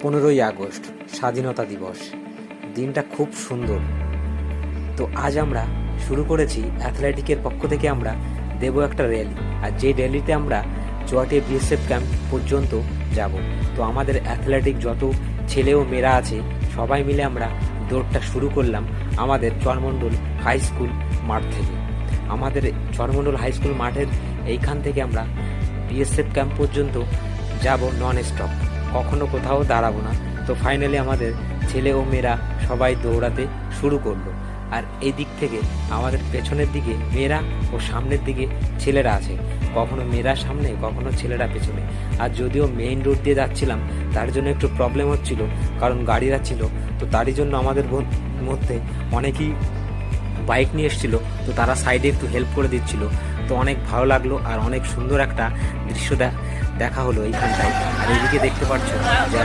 15ই August স্বাধীনতা দিবস। দিনটা খুব সুন্দর। তো আজ আমরা শুরু করেছি অ্যাথলেটিকের পক্ষ থেকে আমরা দেব একটা র্যালি, আর যে র্যালিতে আমরা চুয়াটে বিএসএফ ক্যাম্প পর্যন্ত যাব। তো আমাদের অ্যাথলেটিক যত ছেলে ও মেয়েরা আছে সবাই মিলে আমরা দৌড়টা শুরু করলাম আমাদের চরমণ্ডল হাই স্কুল মাঠ থেকে। আমাদের চরমণ্ডল হাই স্কুল মাঠের এইখান থেকে আমরা বিএসএফ ক্যাম্প পর্যন্ত যাব নন স্টপ, কখনো কোথাও দাঁড়াবো না। তো ফাইনালি আমাদের ছেলে ও মেয়েরা সবাই দৌড়াতে শুরু করলো। আর এই দিক থেকে আমাদের পেছনের দিকে মেয়েরা ও সামনের দিকে ছেলেরা আছে, কখনো মেয়েরা সামনে কখনো ছেলেরা পেছনে। আর যদিও মেইন রোড দিয়ে যাচ্ছিলাম তার জন্য একটু প্রবলেম হচ্ছিল, কারণ গাড়িরা ছিল। তো তারই জন্য আমাদের মধ্যে অনেকেই বাইক নিয়ে এসেছিলো, তো তারা সাইডে একটু হেল্প করে দিচ্ছিল। তো অনেক ভালো লাগলো আর অনেক সুন্দর একটা দৃশ্য দেখা হলো এইখানটায়। আর এইদিকে দেখতে পাচ্ছ যে